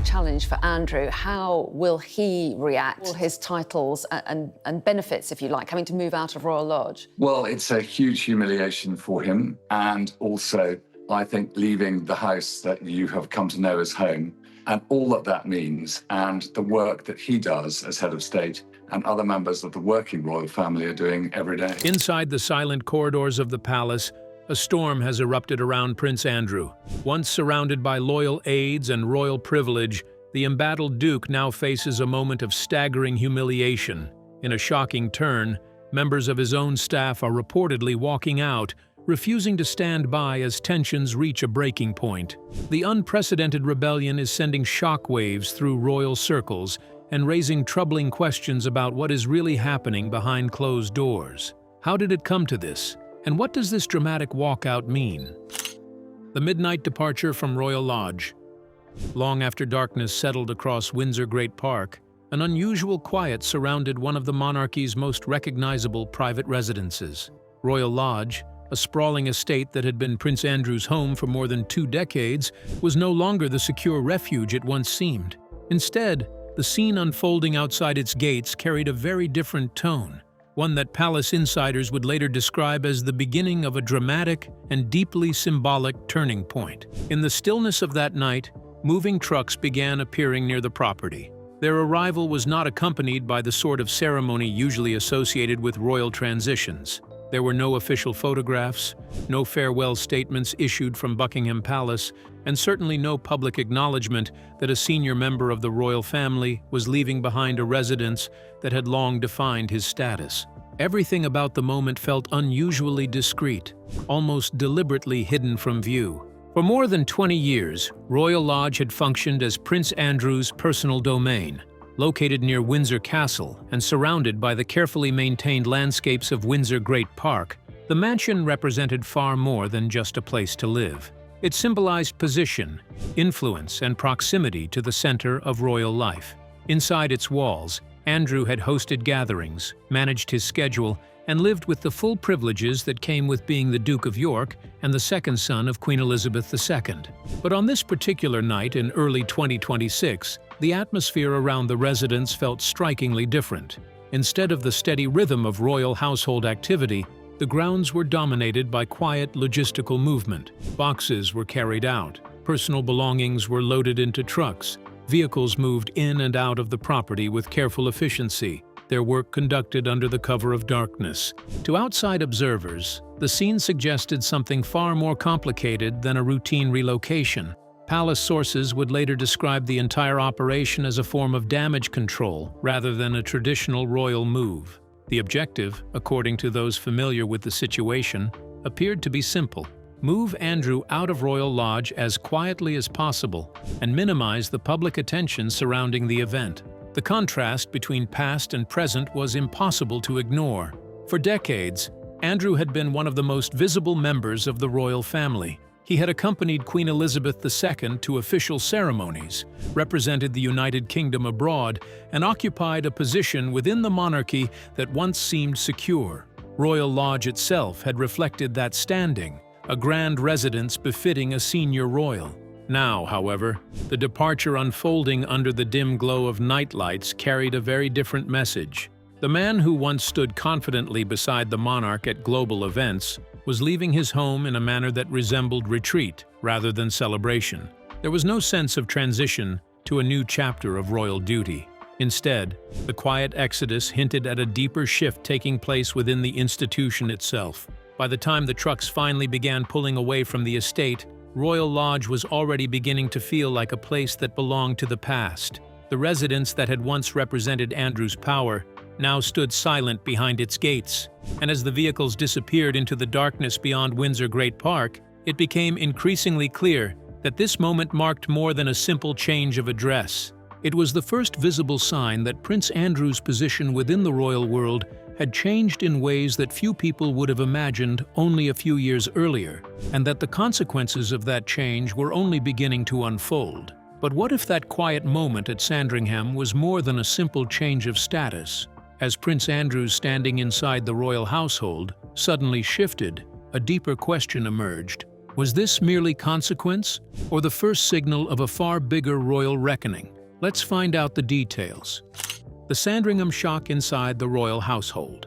challenge for Andrew. How will he react to his titles and benefits, if you like, having to move out of Royal Lodge? Well, it's a huge humiliation for him, and also, I think, leaving the house that you have come to know as home, and all that that means, and the work that he does as head of state and other members of the working royal family are doing every day. Inside the silent corridors of the palace, a storm has erupted around Prince Andrew. Once surrounded by loyal aides and royal privilege, the embattled Duke now faces a moment of staggering humiliation. In a shocking turn, members of his own staff are reportedly walking out, refusing to stand by as tensions reach a breaking point. The unprecedented rebellion is sending shockwaves through royal circles and raising troubling questions about what is really happening behind closed doors. How did it come to this? And what does this dramatic walkout mean? The midnight departure from Royal Lodge. Long after darkness settled across Windsor Great Park, an unusual quiet surrounded one of the monarchy's most recognizable private residences. Royal Lodge, a sprawling estate that had been Prince Andrew's home for more than 2 decades, was no longer the secure refuge it once seemed. Instead, the scene unfolding outside its gates carried a very different tone, one that palace insiders would later describe as the beginning of a dramatic and deeply symbolic turning point. In the stillness of that night, moving trucks began appearing near the property. Their arrival was not accompanied by the sort of ceremony usually associated with royal transitions. There were no official photographs, no farewell statements issued from Buckingham Palace, and certainly no public acknowledgement that a senior member of the royal family was leaving behind a residence that had long defined his status. Everything about the moment felt unusually discreet, almost deliberately hidden from view. For more than 20 years, Royal Lodge had functioned as Prince Andrew's personal domain. Located near Windsor Castle and surrounded by the carefully maintained landscapes of Windsor Great Park, the mansion represented far more than just a place to live. It symbolized position, influence, and proximity to the center of royal life. Inside its walls, Andrew had hosted gatherings, managed his schedule, and lived with the full privileges that came with being the Duke of York and the second son of Queen Elizabeth II. But on this particular night in early 2026, the atmosphere around the residence felt strikingly different. Instead of the steady rhythm of royal household activity, the grounds were dominated by quiet logistical movement. Boxes were carried out, personal belongings were loaded into trucks, vehicles moved in and out of the property with careful efficiency, their work conducted under the cover of darkness. To outside observers, the scene suggested something far more complicated than a routine relocation. Palace sources would later describe the entire operation as a form of damage control rather than a traditional royal move. The objective, according to those familiar with the situation, appeared to be simple: move Andrew out of Royal Lodge as quietly as possible and minimize the public attention surrounding the event. The contrast between past and present was impossible to ignore. For decades, Andrew had been one of the most visible members of the royal family. He had accompanied Queen Elizabeth II to official ceremonies, represented the United Kingdom abroad, and occupied a position within the monarchy that once seemed secure. Royal Lodge itself had reflected that standing, a grand residence befitting a senior royal. Now, however, the departure unfolding under the dim glow of nightlights carried a very different message. The man who once stood confidently beside the monarch at global events was leaving his home in a manner that resembled retreat rather than celebration. There was no sense of transition to a new chapter of royal duty. Instead, the quiet exodus hinted at a deeper shift taking place within the institution itself. By the time the trucks finally began pulling away from the estate, Royal Lodge was already beginning to feel like a place that belonged to the past. The residence that had once represented Andrew's power now stood silent behind its gates, and as the vehicles disappeared into the darkness beyond Windsor Great Park, it became increasingly clear that this moment marked more than a simple change of address. It was the first visible sign that Prince Andrew's position within the royal world had changed in ways that few people would have imagined only a few years earlier, and that the consequences of that change were only beginning to unfold. But what if that quiet moment at Sandringham was more than a simple change of status? As Prince Andrew's standing inside the royal household suddenly shifted, a deeper question emerged. Was this merely consequence, or the first signal of a far bigger royal reckoning? Let's find out the details. The Sandringham shock inside the royal household.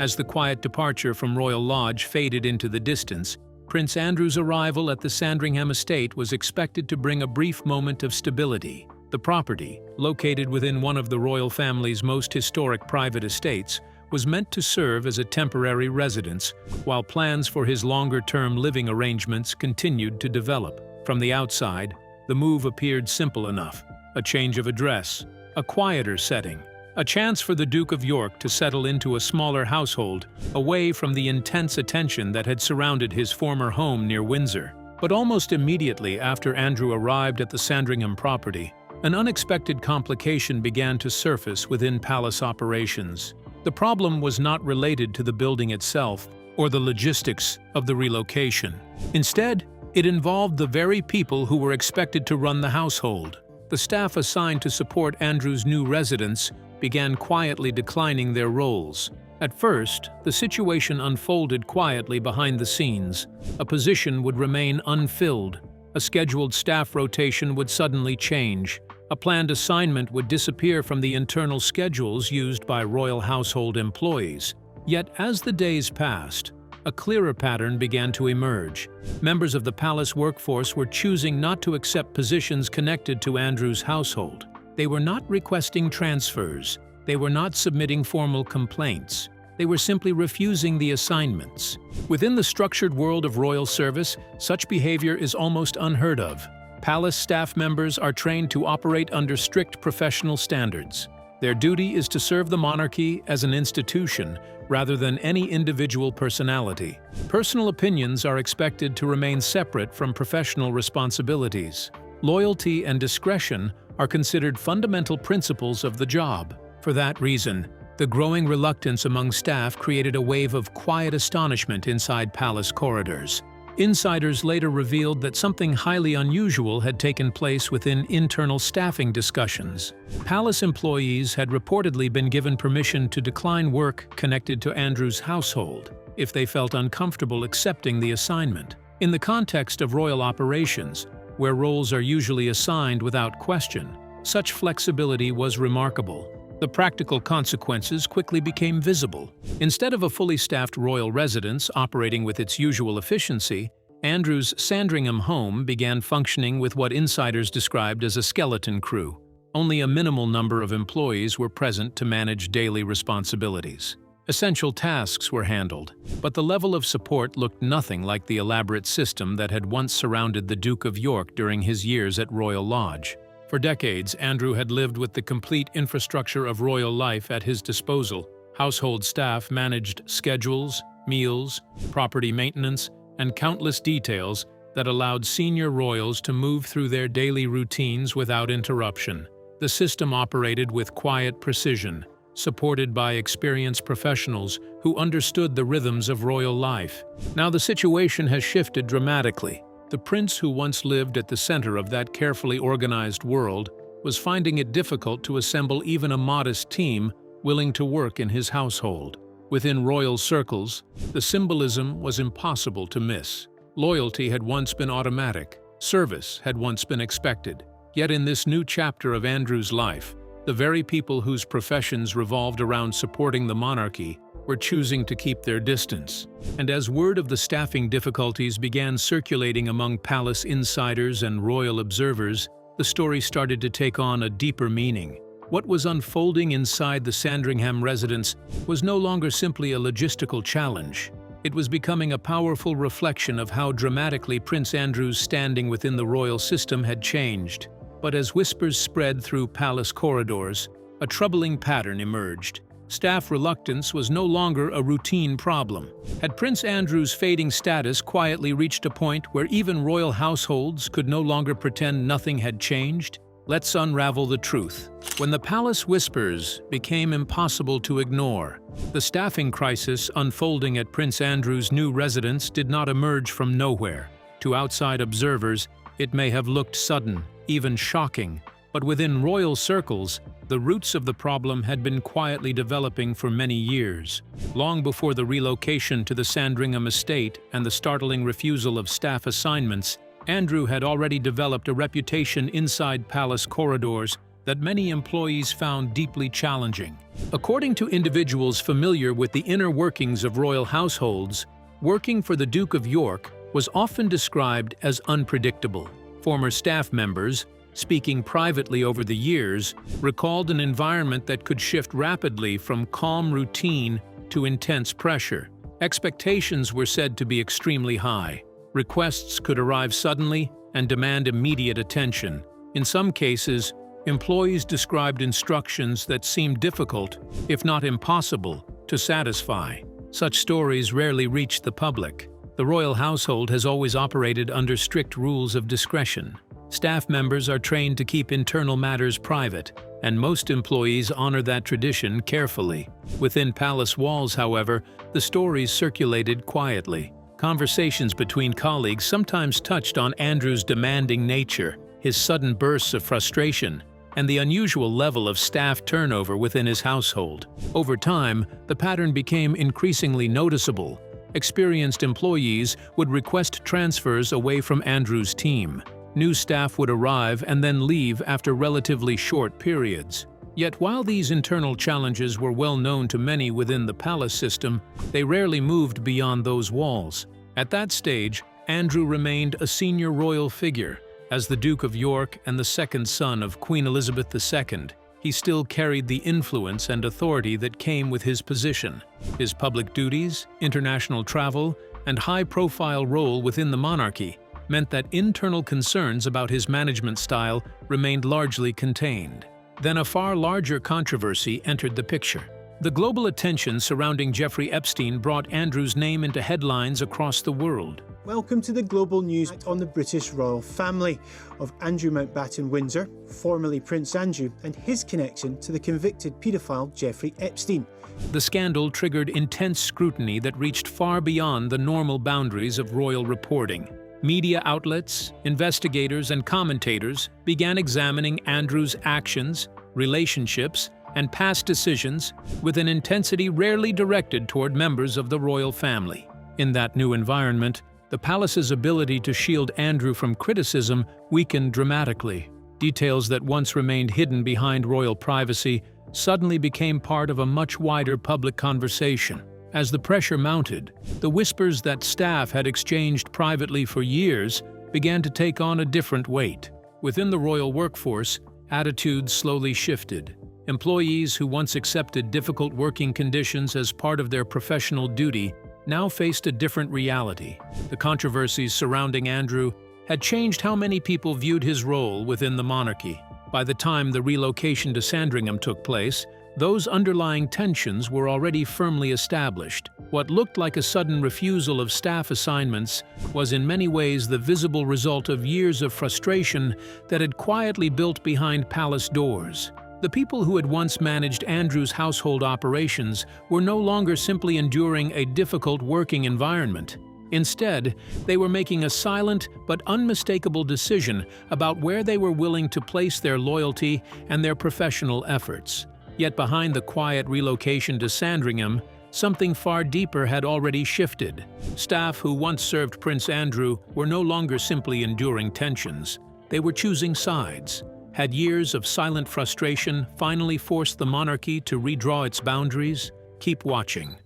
As the quiet departure from Royal Lodge faded into the distance, Prince Andrew's arrival at the Sandringham estate was expected to bring a brief moment of stability. The property, located within one of the royal family's most historic private estates, was meant to serve as a temporary residence, while plans for his longer-term living arrangements continued to develop. From the outside, the move appeared simple enough. A change of address, a quieter setting, a chance for the Duke of York to settle into a smaller household, away from the intense attention that had surrounded his former home near Windsor. But almost immediately after Andrew arrived at the Sandringham property, an unexpected complication began to surface within palace operations. The problem was not related to the building itself or the logistics of the relocation. Instead, it involved the very people who were expected to run the household. The staff assigned to support Andrew's new residence began quietly declining their roles. At first, the situation unfolded quietly behind the scenes. A position would remain unfilled. A scheduled staff rotation would suddenly change. A planned assignment would disappear from the internal schedules used by royal household employees. Yet, as the days passed, a clearer pattern began to emerge. Members of the palace workforce were choosing not to accept positions connected to Andrew's household. They were not requesting transfers. They were not submitting formal complaints. They were simply refusing the assignments. Within the structured world of royal service, such behavior is almost unheard of. Palace staff members are trained to operate under strict professional standards. Their duty is to serve the monarchy as an institution rather than any individual personality. Personal opinions are expected to remain separate from professional responsibilities. Loyalty and discretion are considered fundamental principles of the job. For that reason, the growing reluctance among staff created a wave of quiet astonishment inside palace corridors. Insiders later revealed that something highly unusual had taken place within internal staffing discussions. Palace employees had reportedly been given permission to decline work connected to Andrew's household if they felt uncomfortable accepting the assignment. In the context of royal operations, where roles are usually assigned without question, such flexibility was remarkable. The practical consequences quickly became visible. Instead of a fully staffed royal residence operating with its usual efficiency, Andrew's Sandringham home began functioning with what insiders described as a skeleton crew. Only a minimal number of employees were present to manage daily responsibilities. Essential tasks were handled, but the level of support looked nothing like the elaborate system that had once surrounded the Duke of York during his years at Royal Lodge. For decades, Andrew had lived with the complete infrastructure of royal life at his disposal. Household staff managed schedules, meals, property maintenance, and countless details that allowed senior royals to move through their daily routines without interruption. The system operated with quiet precision, supported by experienced professionals who understood the rhythms of royal life. Now the situation has shifted dramatically. The prince who once lived at the center of that carefully organized world was finding it difficult to assemble even a modest team willing to work in his household. Within royal circles, the symbolism was impossible to miss. Loyalty had once been automatic. Service had once been expected. Yet in this new chapter of Andrew's life, the very people whose professions revolved around supporting the monarchy were choosing to keep their distance. And as word of the staffing difficulties began circulating among palace insiders and royal observers, the story started to take on a deeper meaning. What was unfolding inside the Sandringham residence was no longer simply a logistical challenge. It was becoming a powerful reflection of how dramatically Prince Andrew's standing within the royal system had changed. But as whispers spread through palace corridors, a troubling pattern emerged. Staff reluctance was no longer a routine problem. Had Prince Andrew's fading status quietly reached a point where even royal households could no longer pretend nothing had changed? Let's unravel the truth. When the palace whispers became impossible to ignore, the staffing crisis unfolding at Prince Andrew's new residence did not emerge from nowhere. To outside observers, it may have looked sudden, even shocking, But within royal circles, the roots of the problem had been quietly developing for many years. Long before the relocation to the Sandringham estate and the startling refusal of staff assignments, Andrew had already developed a reputation inside palace corridors that many employees found deeply challenging. According to individuals familiar with the inner workings of royal households, working for the Duke of York was often described as unpredictable. Former staff members, speaking privately over the years, recalled an environment that could shift rapidly from calm routine to intense pressure. Expectations were said to be extremely high. Requests could arrive suddenly and demand immediate attention. In some cases, employees described instructions that seemed difficult, if not impossible, to satisfy. Such stories rarely reached the public. The royal household has always operated under strict rules of discretion. Staff members are trained to keep internal matters private, and most employees honor that tradition carefully. Within palace walls, however, the stories circulated quietly. Conversations between colleagues sometimes touched on Andrew's demanding nature, his sudden bursts of frustration, and the unusual level of staff turnover within his household. Over time, the pattern became increasingly noticeable. Experienced employees would request transfers away from Andrew's team. New staff would arrive and then leave after relatively short periods. Yet while these internal challenges were well known to many within the palace system, they rarely moved beyond those walls. At that stage, Andrew remained a senior royal figure. As the Duke of York and the second son of Queen Elizabeth II, he still carried the influence and authority that came with his position. His public duties, international travel, and high-profile role within the monarchy meant that internal concerns about his management style remained largely contained. Then a far larger controversy entered the picture. The global attention surrounding Jeffrey Epstein brought Andrew's name into headlines across the world. Welcome to the global news on the British royal family of Andrew Mountbatten-Windsor, formerly Prince Andrew, and his connection to the convicted paedophile Jeffrey Epstein. The scandal triggered intense scrutiny that reached far beyond the normal boundaries of royal reporting. Media outlets, investigators, and commentators began examining Andrew's actions, relationships, and past decisions with an intensity rarely directed toward members of the royal family. In that new environment, the palace's ability to shield Andrew from criticism weakened dramatically. Details that once remained hidden behind royal privacy suddenly became part of a much wider public conversation. As the pressure mounted, the whispers that staff had exchanged privately for years began to take on a different weight. Within the royal workforce, attitudes slowly shifted. Employees who once accepted difficult working conditions as part of their professional duty now faced a different reality. The controversies surrounding Andrew had changed how many people viewed his role within the monarchy. By the time the relocation to Sandringham took place, those underlying tensions were already firmly established. What looked like a sudden refusal of staff assignments was in many ways the visible result of years of frustration that had quietly built behind palace doors. The people who had once managed Andrew's household operations were no longer simply enduring a difficult working environment. Instead, they were making a silent but unmistakable decision about where they were willing to place their loyalty and their professional efforts. Yet behind the quiet relocation to Sandringham, something far deeper had already shifted. Staff who once served Prince Andrew were no longer simply enduring tensions. They were choosing sides. Had years of silent frustration finally forced the monarchy to redraw its boundaries? Keep watching.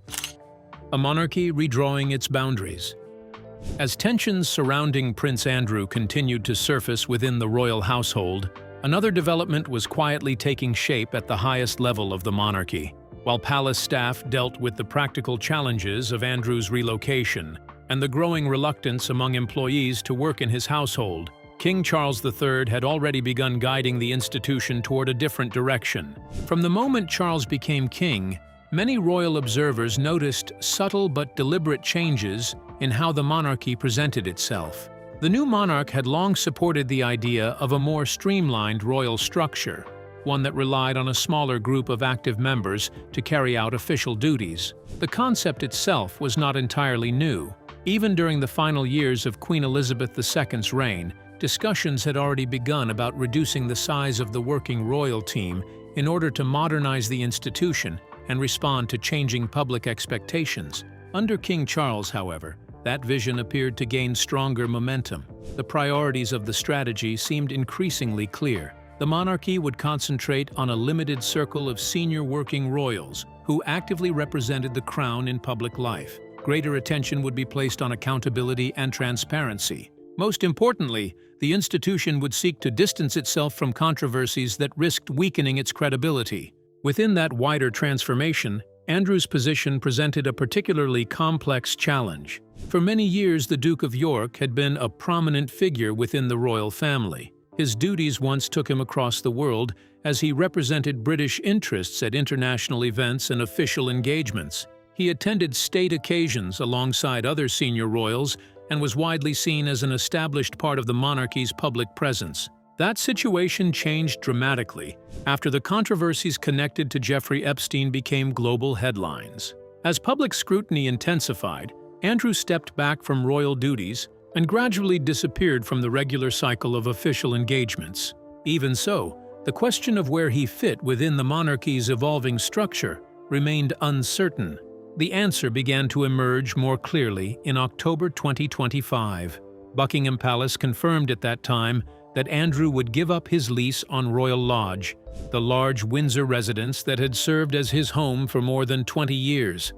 A monarchy redrawing its boundaries. As tensions surrounding Prince Andrew continued to surface within the royal household, another development was quietly taking shape at the highest level of the monarchy. While palace staff dealt with the practical challenges of Andrew's relocation and the growing reluctance among employees to work in his household, King Charles III had already begun guiding the institution toward a different direction. From the moment Charles became king, many royal observers noticed subtle but deliberate changes in how the monarchy presented itself. The new monarch had long supported the idea of a more streamlined royal structure, one that relied on a smaller group of active members to carry out official duties. The concept itself was not entirely new. Even during the final years of Queen Elizabeth II's reign, discussions had already begun about reducing the size of the working royal team in order to modernize the institution and respond to changing public expectations. Under King Charles, however, that vision appeared to gain stronger momentum. The priorities of the strategy seemed increasingly clear. The monarchy would concentrate on a limited circle of senior working royals who actively represented the crown in public life. Greater attention would be placed on accountability and transparency. Most importantly, the institution would seek to distance itself from controversies that risked weakening its credibility. Within that wider transformation, Andrew's position presented a particularly complex challenge. For many years, the Duke of York had been a prominent figure within the royal family. His duties once took him across the world as he represented British interests at international events and official engagements. He attended state occasions alongside other senior royals and was widely seen as an established part of the monarchy's public presence. That situation changed dramatically after the controversies connected to Jeffrey Epstein became global headlines. As public scrutiny intensified, Andrew stepped back from royal duties and gradually disappeared from the regular cycle of official engagements. Even so, the question of where he fit within the monarchy's evolving structure remained uncertain. The answer began to emerge more clearly in October 2025. Buckingham Palace confirmed at that time that Andrew would give up his lease on Royal Lodge, the large Windsor residence that had served as his home for more than 20 years.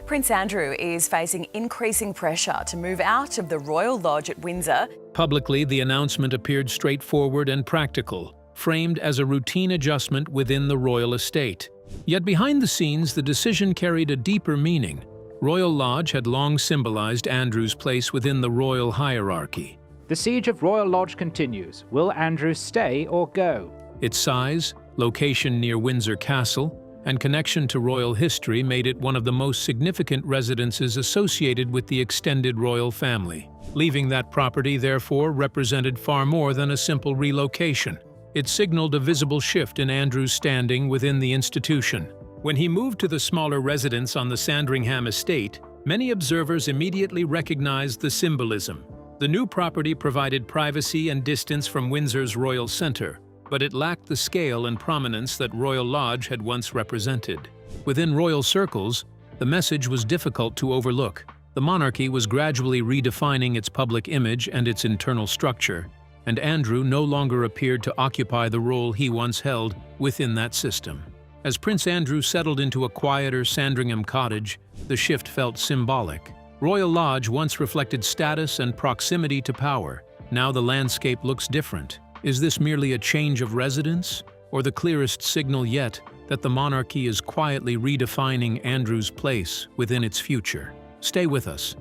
Prince Andrew is facing increasing pressure to move out of the Royal Lodge at Windsor. Publicly, the announcement appeared straightforward and practical, framed as a routine adjustment within the royal estate. Yet behind the scenes, the decision carried a deeper meaning. Royal Lodge had long symbolized Andrew's place within the royal hierarchy. The siege of Royal Lodge continues. Will Andrew stay or go? Its size, location near Windsor Castle, and connection to royal history made it one of the most significant residences associated with the extended royal family. Leaving that property, therefore, represented far more than a simple relocation. It signaled a visible shift in Andrew's standing within the institution. When he moved to the smaller residence on the Sandringham estate, many observers immediately recognized the symbolism. The new property provided privacy and distance from Windsor's royal center, but it lacked the scale and prominence that Royal Lodge had once represented. Within royal circles, the message was difficult to overlook. The monarchy was gradually redefining its public image and its internal structure, and Andrew no longer appeared to occupy the role he once held within that system. As Prince Andrew settled into a quieter Sandringham cottage, the shift felt symbolic. Royal Lodge once reflected status and proximity to power. Now the landscape looks different. Is this merely a change of residence, or the clearest signal yet that the monarchy is quietly redefining Andrew's place within its future? Stay with us.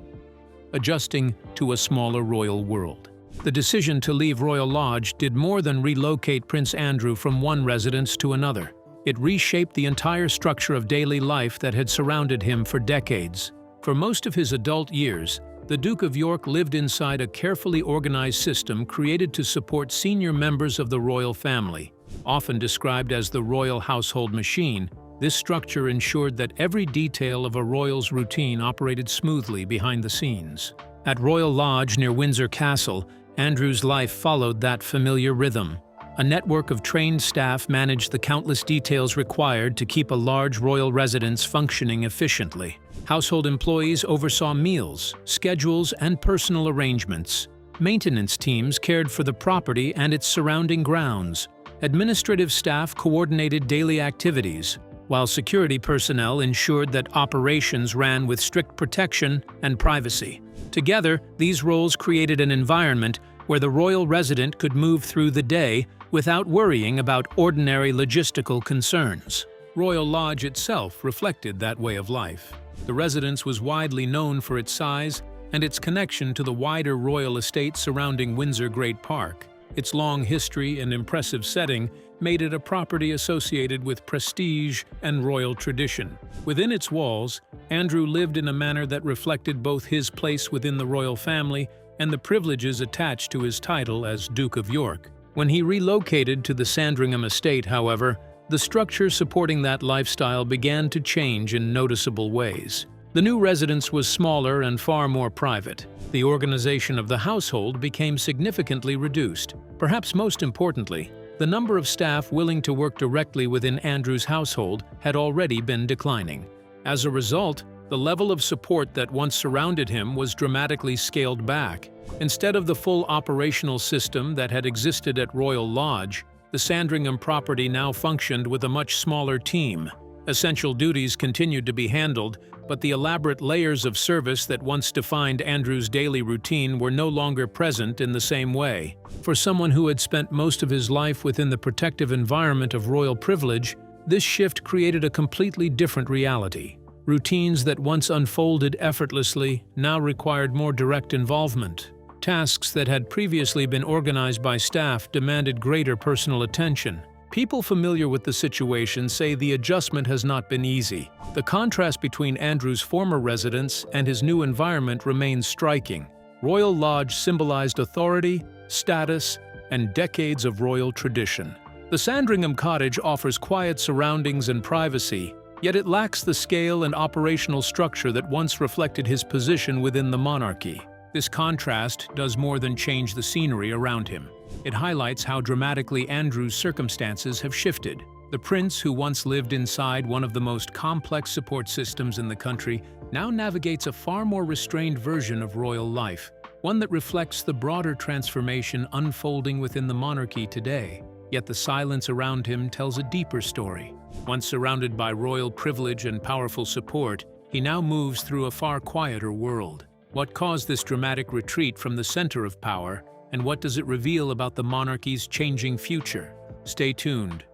Adjusting to a smaller royal world. The decision to leave Royal Lodge did more than relocate Prince Andrew from one residence to another. It reshaped the entire structure of daily life that had surrounded him for decades. For most of his adult years, the Duke of York lived inside a carefully organized system created to support senior members of the royal family. Often described as the royal household machine, this structure ensured that every detail of a royal's routine operated smoothly behind the scenes. At Royal Lodge near Windsor Castle, Andrew's life followed that familiar rhythm. A network of trained staff managed the countless details required to keep a large royal residence functioning efficiently. Household employees oversaw meals, schedules, and personal arrangements. Maintenance teams cared for the property and its surrounding grounds. Administrative staff coordinated daily activities, while security personnel ensured that operations ran with strict protection and privacy. Together, these roles created an environment where the royal resident could move through the day without worrying about ordinary logistical concerns. Royal Lodge itself reflected that way of life. The residence was widely known for its size and its connection to the wider royal estate surrounding Windsor Great Park. Its long history and impressive setting made it a property associated with prestige and royal tradition. Within its walls, Andrew lived in a manner that reflected both his place within the royal family and the privileges attached to his title as Duke of York. When he relocated to the Sandringham estate, however, the structure supporting that lifestyle began to change in noticeable ways. The new residence was smaller and far more private. The organization of the household became significantly reduced. Perhaps most importantly, the number of staff willing to work directly within Andrew's household had already been declining. As a result, the level of support that once surrounded him was dramatically scaled back. Instead of the full operational system that had existed at Royal Lodge, the Sandringham property now functioned with a much smaller team. Essential duties continued to be handled, but the elaborate layers of service that once defined Andrew's daily routine were no longer present in the same way. For someone who had spent most of his life within the protective environment of royal privilege, this shift created a completely different reality. Routines that once unfolded effortlessly now required more direct involvement. Tasks that had previously been organized by staff demanded greater personal attention. People familiar with the situation say the adjustment has not been easy. The contrast between Andrew's former residence and his new environment remains striking. Royal Lodge symbolized authority, status, and decades of royal tradition. The Sandringham cottage offers quiet surroundings and privacy, yet it lacks the scale and operational structure that once reflected his position within the monarchy. This contrast does more than change the scenery around him. It highlights how dramatically Andrew's circumstances have shifted. The prince, who once lived inside one of the most complex support systems in the country, now navigates a far more restrained version of royal life, one that reflects the broader transformation unfolding within the monarchy today. Yet the silence around him tells a deeper story. Once surrounded by royal privilege and powerful support, he now moves through a far quieter world. What caused this dramatic retreat from the center of power, and what does it reveal about the monarchy's changing future? Stay tuned.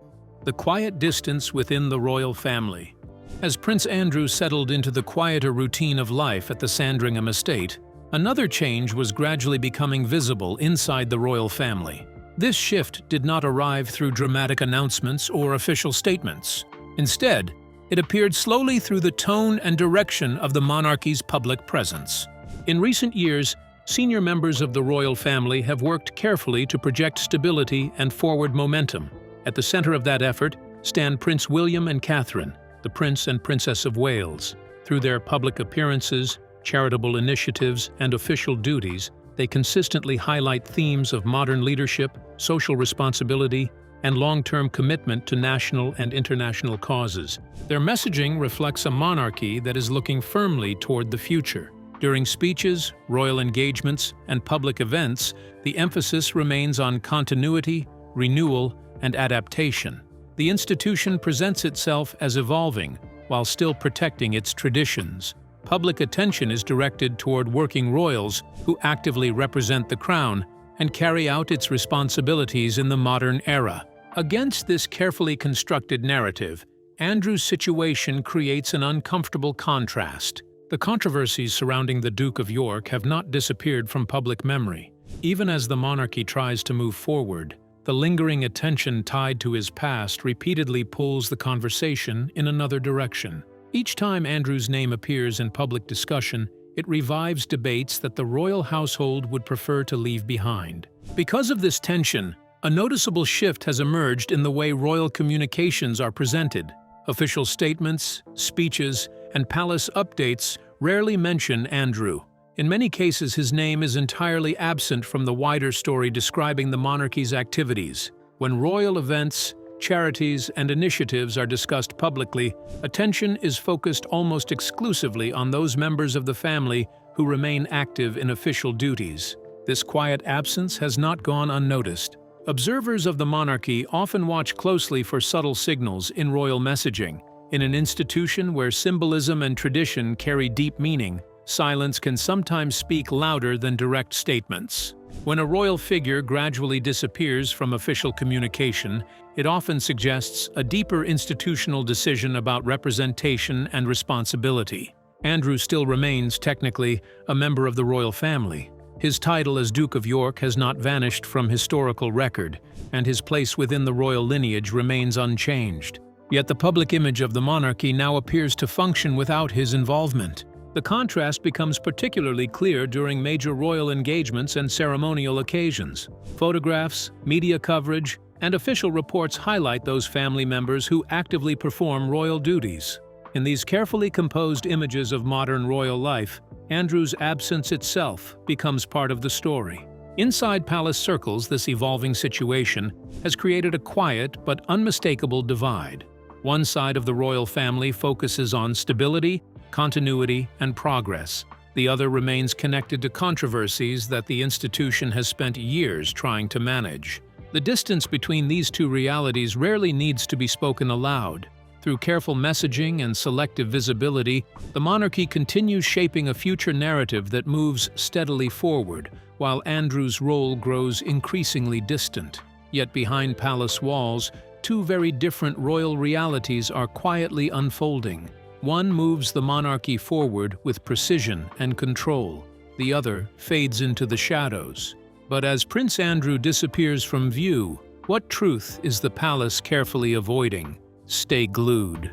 The quiet distance within the royal family. As Prince Andrew settled into the quieter routine of life at the Sandringham estate, another change was gradually becoming visible inside the royal family. This shift did not arrive through dramatic announcements or official statements. Instead, it appeared slowly through the tone and direction of the monarchy's public presence. In recent years, senior members of the royal family have worked carefully to project stability and forward momentum. At the center of that effort stand Prince William and Catherine, the Prince and Princess of Wales. Through their public appearances, charitable initiatives, and official duties, they consistently highlight themes of modern leadership, social responsibility, and long-term commitment to national and international causes. Their messaging reflects a monarchy that is looking firmly toward the future. During speeches, royal engagements, and public events, the emphasis remains on continuity, renewal, and adaptation. The institution presents itself as evolving, while still protecting its traditions. Public attention is directed toward working royals who actively represent the crown and carry out its responsibilities in the modern era. Against this carefully constructed narrative, Andrew's situation creates an uncomfortable contrast. The controversies surrounding the Duke of York have not disappeared from public memory. Even as the monarchy tries to move forward, the lingering attention tied to his past repeatedly pulls the conversation in another direction. Each time Andrew's name appears in public discussion, it revives debates that the royal household would prefer to leave behind. Because of this tension, a noticeable shift has emerged in the way royal communications are presented. Official statements, speeches, and palace updates rarely mention Andrew. In many cases, his name is entirely absent from the wider story describing the monarchy's activities. When royal events, charities, and initiatives are discussed publicly, attention is focused almost exclusively on those members of the family who remain active in official duties. This quiet absence has not gone unnoticed. Observers of the monarchy often watch closely for subtle signals in royal messaging. In an institution where symbolism and tradition carry deep meaning, silence can sometimes speak louder than direct statements. When a royal figure gradually disappears from official communication, it often suggests a deeper institutional decision about representation and responsibility. Andrew still remains, technically, a member of the royal family. His title as Duke of York has not vanished from historical record, and his place within the royal lineage remains unchanged. Yet the public image of the monarchy now appears to function without his involvement. The contrast becomes particularly clear during major royal engagements and ceremonial occasions. Photographs, media coverage, and official reports highlight those family members who actively perform royal duties. In these carefully composed images of modern royal life, Andrew's absence itself becomes part of the story. Inside palace circles, this evolving situation has created a quiet but unmistakable divide. One side of the royal family focuses on stability, continuity, and progress. The other remains connected to controversies that the institution has spent years trying to manage. The distance between these two realities rarely needs to be spoken aloud. Through careful messaging and selective visibility, the monarchy continues shaping a future narrative that moves steadily forward, while Andrew's role grows increasingly distant. Yet behind palace walls, two very different royal realities are quietly unfolding. One moves the monarchy forward with precision and control. The other fades into the shadows. But as Prince Andrew disappears from view, what truth is the palace carefully avoiding? Stay glued.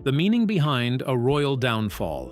The meaning behind a royal downfall.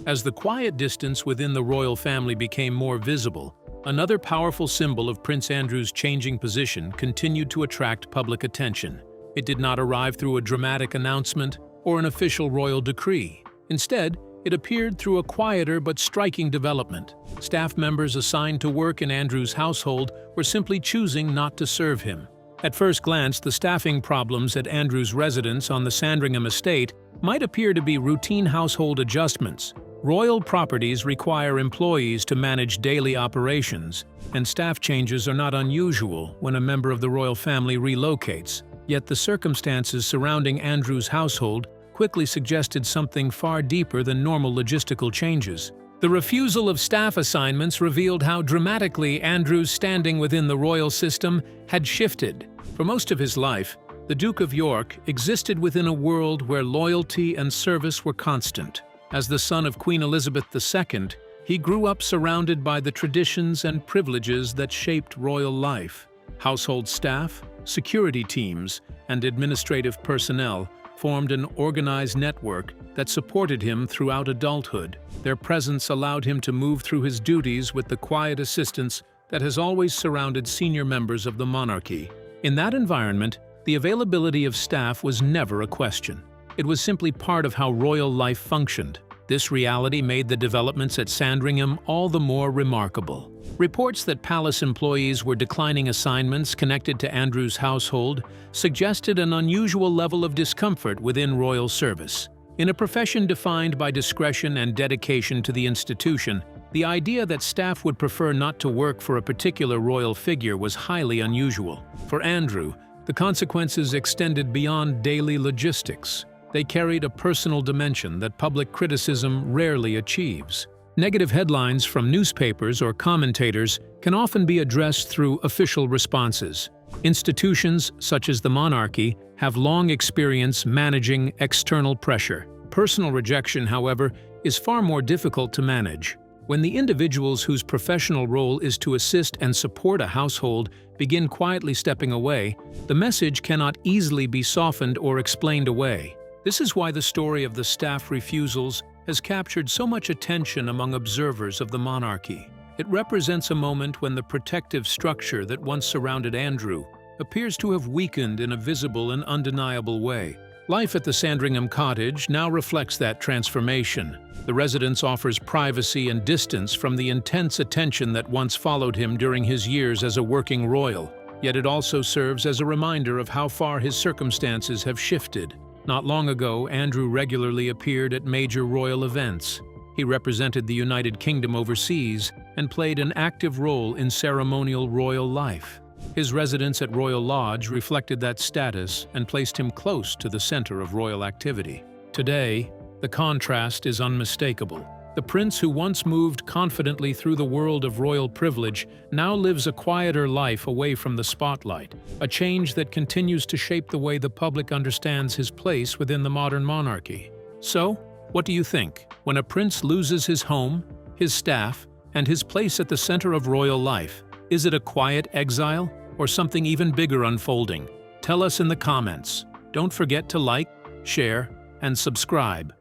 As the quiet distance within the royal family became more visible, another powerful symbol of Prince Andrew's changing position continued to attract public attention. It did not arrive through a dramatic announcement or an official royal decree. Instead, it appeared through a quieter but striking development. Staff members assigned to work in Andrew's household were simply choosing not to serve him. At first glance, the staffing problems at Andrew's residence on the Sandringham estate might appear to be routine household adjustments. Royal properties require employees to manage daily operations, and staff changes are not unusual when a member of the royal family relocates. Yet the circumstances surrounding Andrew's household quickly suggested something far deeper than normal logistical changes. The refusal of staff assignments revealed how dramatically Andrew's standing within the royal system had shifted. For most of his life, the Duke of York existed within a world where loyalty and service were constant. As the son of Queen Elizabeth II, he grew up surrounded by the traditions and privileges that shaped royal life. Household staff, security teams, and administrative personnel formed an organized network that supported him throughout adulthood. Their presence allowed him to move through his duties with the quiet assistance that has always surrounded senior members of the monarchy. In that environment, the availability of staff was never a question. It was simply part of how royal life functioned. This reality made the developments at Sandringham all the more remarkable. Reports that palace employees were declining assignments connected to Andrew's household suggested an unusual level of discomfort within royal service. In a profession defined by discretion and dedication to the institution, the idea that staff would prefer not to work for a particular royal figure was highly unusual. For Andrew, the consequences extended beyond daily logistics. They carried a personal dimension that public criticism rarely achieves. Negative headlines from newspapers or commentators can often be addressed through official responses. Institutions, such as the monarchy, have long experience managing external pressure. Personal rejection, however, is far more difficult to manage. When the individuals whose professional role is to assist and support a household begin quietly stepping away, the message cannot easily be softened or explained away. This is why the story of the staff refusals has captured so much attention among observers of the monarchy. It represents a moment when the protective structure that once surrounded Andrew appears to have weakened in a visible and undeniable way. Life at the Sandringham cottage now reflects that transformation. The residence offers privacy and distance from the intense attention that once followed him during his years as a working royal. Yet it also serves as a reminder of how far his circumstances have shifted. Not long ago, Andrew regularly appeared at major royal events. He represented the United Kingdom overseas and played an active role in ceremonial royal life. His residence at Royal Lodge reflected that status and placed him close to the center of royal activity. Today, the contrast is unmistakable. The prince who once moved confidently through the world of royal privilege now lives a quieter life away from the spotlight, a change that continues to shape the way the public understands his place within the modern monarchy. So, what do you think? When a prince loses his home, his staff, and his place at the center of royal life, is it a quiet exile or something even bigger unfolding? Tell us in the comments. Don't forget to like, share, and subscribe.